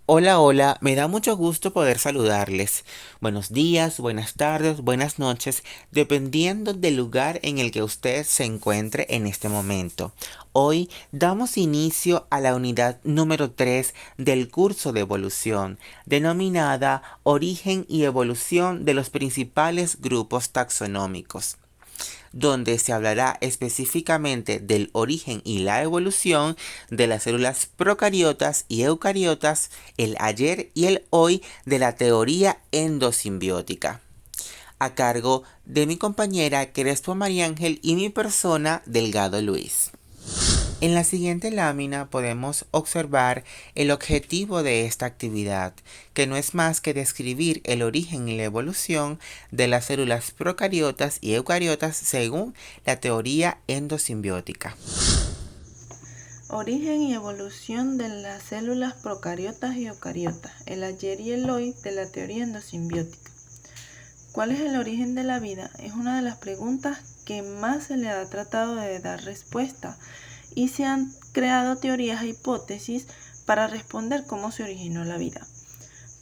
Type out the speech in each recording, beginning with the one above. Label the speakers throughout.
Speaker 1: Hola, hola, me da mucho gusto poder saludarles. Buenos días, buenas tardes, buenas noches, dependiendo del lugar en el que usted se encuentre en este momento. Hoy damos inicio a la unidad número 3 del curso de evolución, denominada Origen y Evolución de los principales grupos taxonómicos, donde se hablará específicamente del origen y la evolución de las células procariotas y eucariotas, el ayer y el hoy de la teoría endosimbiótica, a cargo de mi compañera Crespo María Ángel y mi persona Delgado Luis. En la siguiente lámina podemos observar el objetivo de esta actividad, que no es más que describir el origen y la evolución de las células procariotas y eucariotas según la teoría endosimbiótica.
Speaker 2: Origen y evolución de las células procariotas y eucariotas, el ayer y el hoy de la teoría endosimbiótica. ¿Cuál es el origen de la vida? Es una de las preguntas que más se le ha tratado de dar respuesta y se han creado teorías e hipótesis para responder cómo se originó la vida.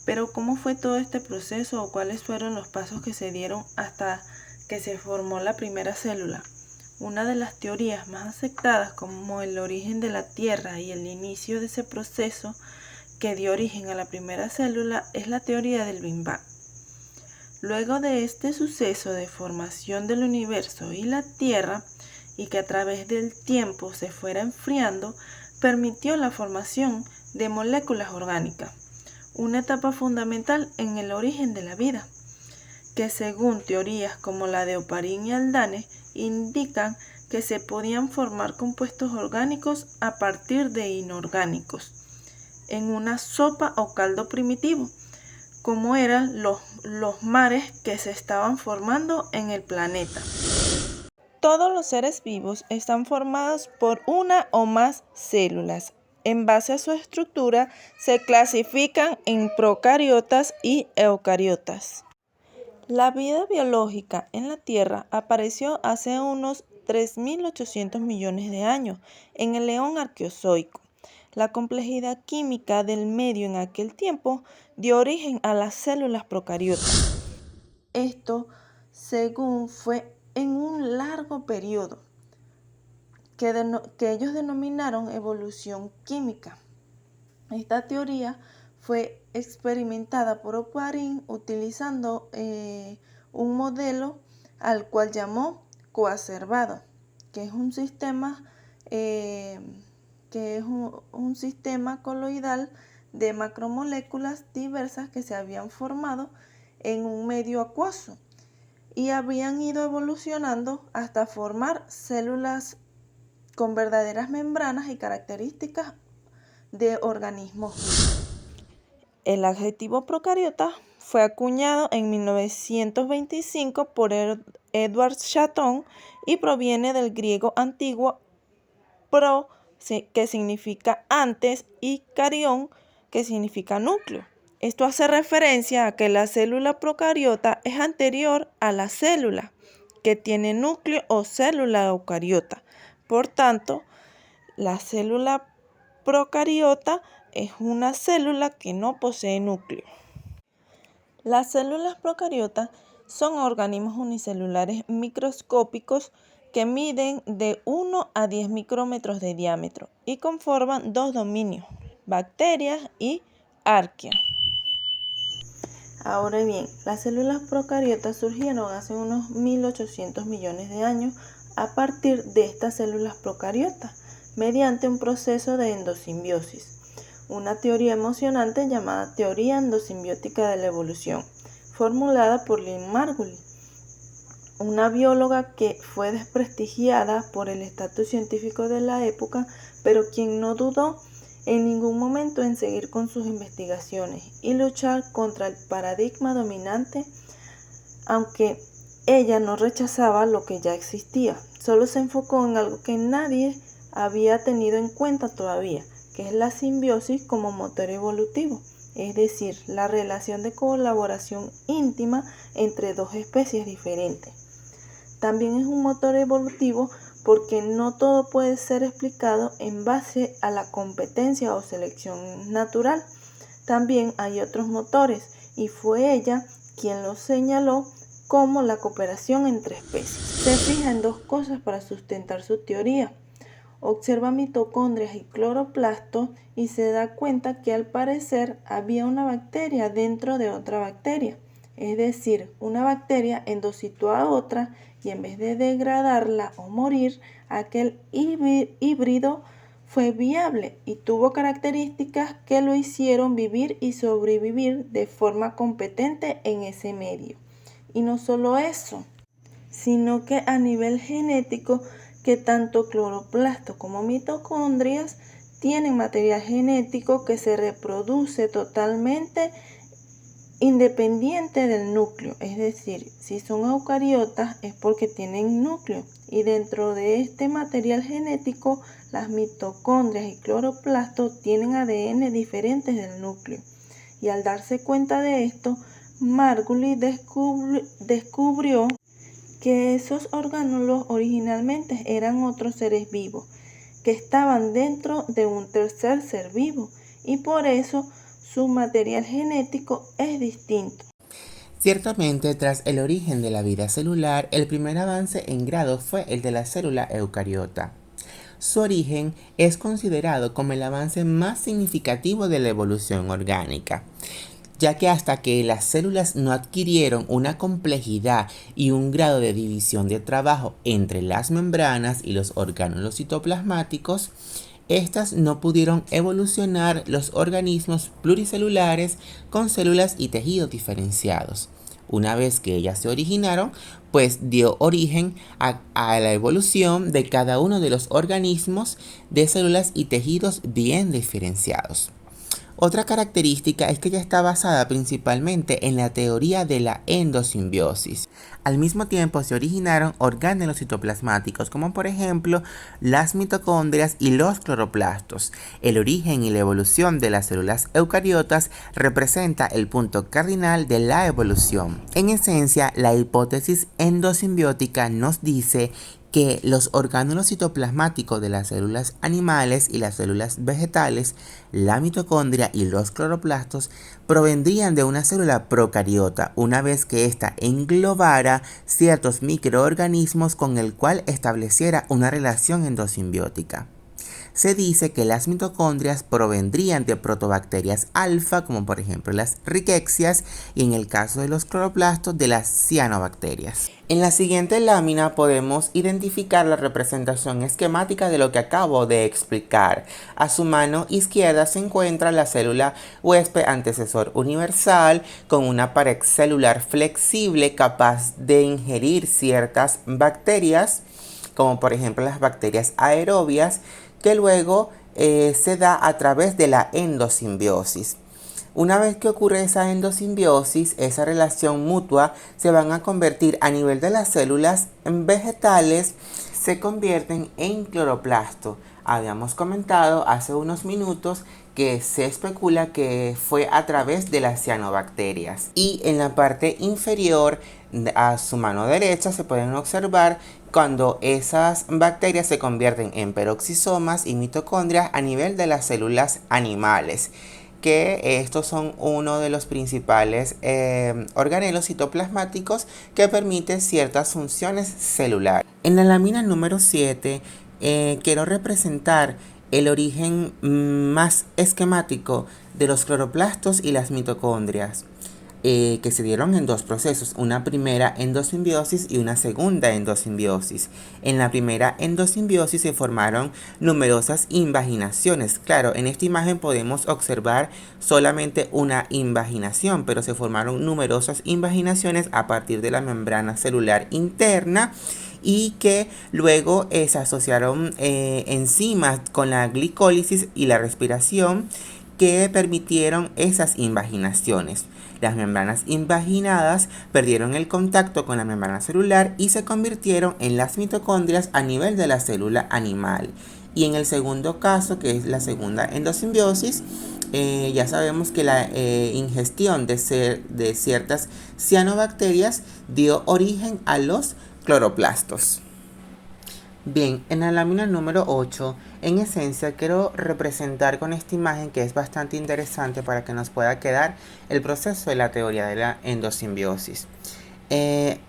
Speaker 2: Pero ¿cómo fue todo este proceso o cuáles fueron los pasos que se dieron hasta que se formó la primera célula? Una de las teorías más aceptadas como el origen de la Tierra y el inicio de ese proceso que dio origen a la primera célula es la teoría del Big Bang. Luego de este suceso de formación del universo y la Tierra, y que a través del tiempo se fuera enfriando, permitió la formación de moléculas orgánicas, una etapa fundamental en el origen de la vida, que según teorías como la de Oparin y Haldane, indican que se podían formar compuestos orgánicos a partir de inorgánicos, en una sopa o caldo primitivo, como eran los mares que se estaban formando en el planeta. Todos los seres vivos están formados por una o más células. En base a su estructura se clasifican en procariotas y eucariotas. La vida biológica en la Tierra apareció hace unos 3.800 millones de años en el Eón Arqueozoico. La complejidad química del medio en aquel tiempo dio origen a las células procariotas. Esto, según fue en un largo periodo que ellos denominaron evolución química. Esta teoría fue experimentada por Oparin utilizando un modelo al cual llamó coacervado, que es un sistema un sistema coloidal de macromoléculas diversas que se habían formado en un medio acuoso y habían ido evolucionando hasta formar células con verdaderas membranas y características de organismos. El adjetivo procariota fue acuñado en 1925 por Edward Chatton y proviene del griego antiguo pro, que significa antes, y carión, que significa núcleo. Esto hace referencia a que la célula procariota es anterior a la célula que tiene núcleo o célula eucariota. Por tanto, la célula procariota es una célula que no posee núcleo. Las células procariotas son organismos unicelulares microscópicos que miden de 1 a 10 micrómetros de diámetro y conforman dos dominios, bacterias y arquea. Ahora bien, las células procariotas surgieron hace unos 1.800 millones de años a partir de estas células procariotas, mediante un proceso de endosimbiosis, una teoría emocionante llamada teoría endosimbiótica de la evolución, formulada por Lynn Margulis, una bióloga que fue desprestigiada por el estatus científico de la época, pero quien no dudó en ningún momento en seguir con sus investigaciones y luchar contra el paradigma dominante, aunque ella no rechazaba lo que ya existía, solo se enfocó en algo que nadie había tenido en cuenta todavía, que es la simbiosis como motor evolutivo, es decir, la relación de colaboración íntima entre dos especies diferentes. También es un motor evolutivo porque no todo puede ser explicado en base a la competencia o selección natural. También hay otros motores y fue ella quien los señaló como la cooperación entre especies. Se fija en dos cosas para sustentar su teoría. Observa mitocondrias y cloroplastos y se da cuenta que al parecer había una bacteria dentro de otra bacteria. Es decir, una bacteria endocitó a otra y en vez de degradarla o morir, aquel híbrido fue viable y tuvo características que lo hicieron vivir y sobrevivir de forma competente en ese medio. Y no solo eso, sino que a nivel genético, que tanto cloroplastos como mitocondrias tienen material genético que se reproduce totalmente independiente del núcleo. Es decir, si son eucariotas es porque tienen núcleo. Y dentro de este material genético, las mitocondrias y cloroplastos tienen ADN diferentes del núcleo. Y al darse cuenta de esto, Margulis descubrió que esos orgánulos originalmente eran otros seres vivos, que estaban dentro de un tercer ser vivo, y por eso su material genético es distinto.
Speaker 1: Ciertamente, tras el origen de la vida celular, el primer avance en grado fue el de la célula eucariota. Su origen es considerado como el avance más significativo de la evolución orgánica, ya que hasta que las células no adquirieron una complejidad y un grado de división de trabajo entre las membranas y los orgánulos citoplasmáticos, estas no pudieron evolucionar los organismos pluricelulares con células y tejidos diferenciados. Una vez que ellas se originaron, pues dio origen a la evolución de cada uno de los organismos de células y tejidos bien diferenciados. Otra característica es que ella está basada principalmente en la teoría de la endosimbiosis. Al mismo tiempo se originaron orgánulos citoplasmáticos como por ejemplo las mitocondrias y los cloroplastos. El origen y la evolución de las células eucariotas representa el punto cardinal de la evolución. En esencia, la hipótesis endosimbiótica nos dice que los orgánulos citoplasmáticos de las células animales y las células vegetales, la mitocondria y los cloroplastos, provendrían de una célula procariota una vez que ésta englobara ciertos microorganismos con el cual estableciera una relación endosimbiótica. Se dice que las mitocondrias provendrían de protobacterias alfa, como por ejemplo las rickettsias, y en el caso de los cloroplastos de las cianobacterias. En la siguiente lámina podemos identificar la representación esquemática de lo que acabo de explicar. A su mano izquierda se encuentra la célula huésped antecesor universal con una pared celular flexible capaz de ingerir ciertas bacterias, como por ejemplo las bacterias aerobias, que luego se da a través de la endosimbiosis. Una vez que ocurre esa endosimbiosis, esa relación mutua, se van a convertir a nivel de las células vegetales, se convierten en cloroplasto. Habíamos comentado hace unos minutos que se especula que fue a través de las cianobacterias. Y en la parte inferior, a su mano derecha, se pueden observar cuando esas bacterias se convierten en peroxisomas y mitocondrias a nivel de las células animales, que estos son uno de los principales organelos citoplasmáticos que permiten ciertas funciones celulares. En la lámina número 7 quiero representar el origen más esquemático de los cloroplastos y las mitocondrias, que se dieron en dos procesos, una primera endosimbiosis y una segunda endosimbiosis. En la primera endosimbiosis se formaron numerosas invaginaciones. Claro, en esta imagen podemos observar solamente una invaginación, pero se formaron numerosas invaginaciones a partir de la membrana celular interna, y que luego se asociaron enzimas con la glicólisis y la respiración que permitieron esas invaginaciones. Las membranas invaginadas perdieron el contacto con la membrana celular y se convirtieron en las mitocondrias a nivel de la célula animal. Y en el segundo caso, que es la segunda endosimbiosis, ya sabemos que la ingestión de ciertas cianobacterias dio origen a los cloroplastos. Bien, en la lámina número 8, en esencia quiero representar con esta imagen que es bastante interesante para que nos pueda quedar el proceso de la teoría de la endosimbiosis.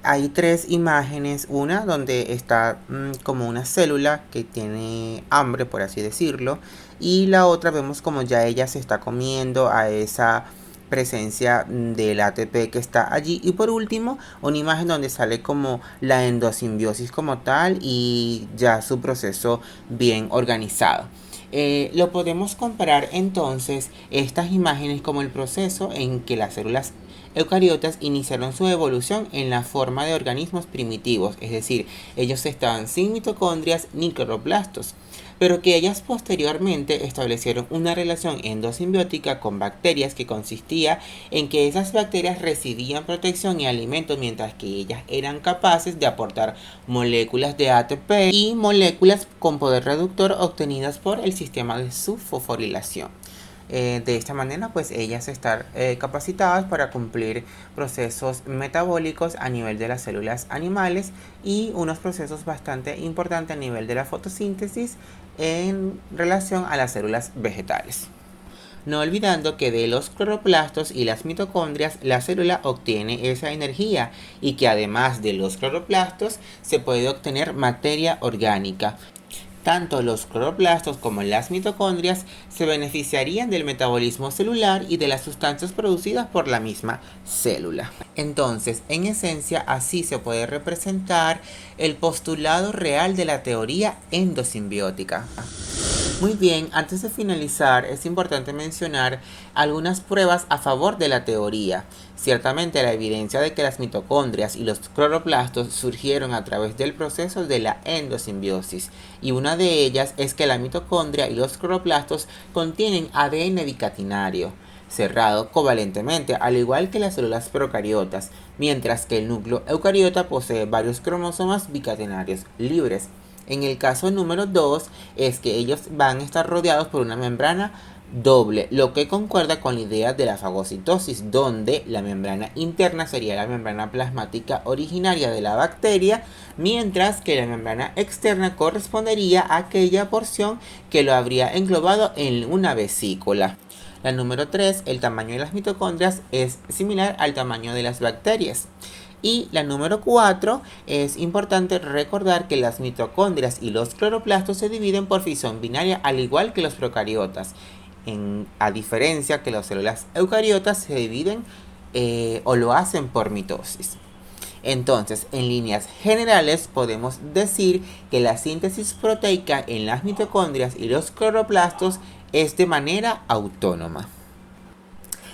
Speaker 1: Hay tres imágenes, una donde está como una célula que tiene hambre, por así decirlo, y la otra vemos como ya ella se está comiendo a esa presencia del ATP que está allí, y por último una imagen donde sale como la endosimbiosis como tal y ya su proceso bien organizado. Lo podemos comparar entonces estas imágenes como el proceso en que las células eucariotas iniciaron su evolución en la forma de organismos primitivos, es decir, ellos estaban sin mitocondrias ni cloroplastos, pero que ellas posteriormente establecieron una relación endosimbiótica con bacterias que consistía en que esas bacterias recibían protección y alimento mientras que ellas eran capaces de aportar moléculas de ATP y moléculas con poder reductor obtenidas por el sistema de su fosforilación. De esta manera pues ellas están capacitadas para cumplir procesos metabólicos a nivel de las células animales y unos procesos bastante importantes a nivel de la fotosíntesis en relación a las células vegetales. No olvidando que de los cloroplastos y las mitocondrias la célula obtiene esa energía y que además de los cloroplastos se puede obtener materia orgánica. Tanto los cloroplastos como las mitocondrias se beneficiarían del metabolismo celular y de las sustancias producidas por la misma célula. Entonces, en esencia, así se puede representar el postulado real de la teoría endosimbiótica. Muy bien, antes de finalizar es importante mencionar algunas pruebas a favor de la teoría. Ciertamente la evidencia de que las mitocondrias y los cloroplastos surgieron a través del proceso de la endosimbiosis, y una de ellas es que la mitocondria y los cloroplastos contienen ADN bicatinario, cerrado covalentemente, al igual que las células procariotas, mientras que el núcleo eucariota posee varios cromosomas bicatenarios libres. En el caso número 2 es que ellos van a estar rodeados por una membrana doble, lo que concuerda con la idea de la fagocitosis, donde la membrana interna sería la membrana plasmática originaria de la bacteria, mientras que la membrana externa correspondería a aquella porción que lo habría englobado en una vesícula. La número 3, el tamaño de las mitocondrias es similar al tamaño de las bacterias. Y la número 4, es importante recordar que las mitocondrias y los cloroplastos se dividen por fisión binaria al igual que los procariotas, a diferencia que las células eucariotas se dividen o lo hacen por mitosis. Entonces, en líneas generales podemos decir que la síntesis proteica en las mitocondrias y los cloroplastos es de manera autónoma.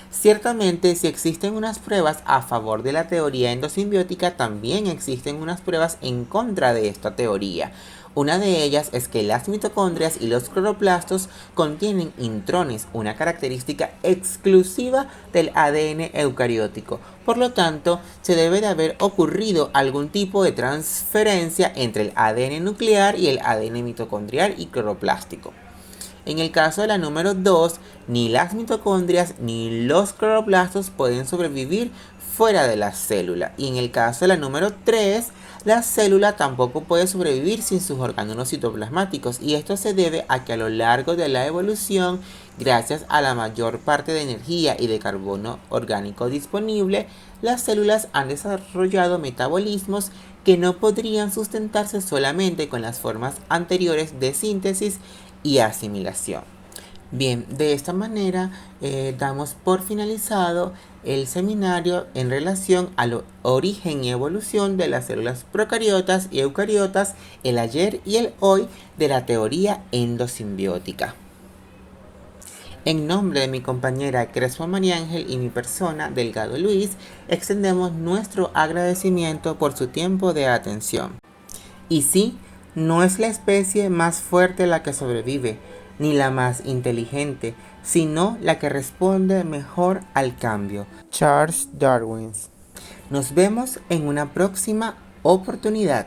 Speaker 1: Ciertamente, si existen unas pruebas a favor de la teoría endosimbiótica, también existen unas pruebas en contra de esta teoría. Una de ellas es que las mitocondrias y los cloroplastos contienen intrones, una característica exclusiva del ADN eucariótico. Por lo tanto, se debe de haber ocurrido algún tipo de transferencia entre el ADN nuclear y el ADN mitocondrial y cloroplástico. En el caso de la número 2, ni las mitocondrias ni los cloroplastos pueden sobrevivir fuera de la célula. Y en el caso de la número 3, la célula tampoco puede sobrevivir sin sus orgánulos citoplasmáticos. Y esto se debe a que a lo largo de la evolución, gracias a la mayor parte de energía y de carbono orgánico disponible, las células han desarrollado metabolismos que no podrían sustentarse solamente con las formas anteriores de síntesis y asimilación. Bien, de esta manera damos por finalizado el seminario en relación al origen y evolución de las células procariotas y eucariotas, el ayer y el hoy de la teoría endosimbiótica. En nombre de mi compañera Crespo María Ángel y mi persona, Delgado Luis, extendemos nuestro agradecimiento por su tiempo de atención. Y sí, no es la especie más fuerte la que sobrevive, ni la más inteligente, sino la que responde mejor al cambio. Charles Darwin. Nos vemos en una próxima oportunidad.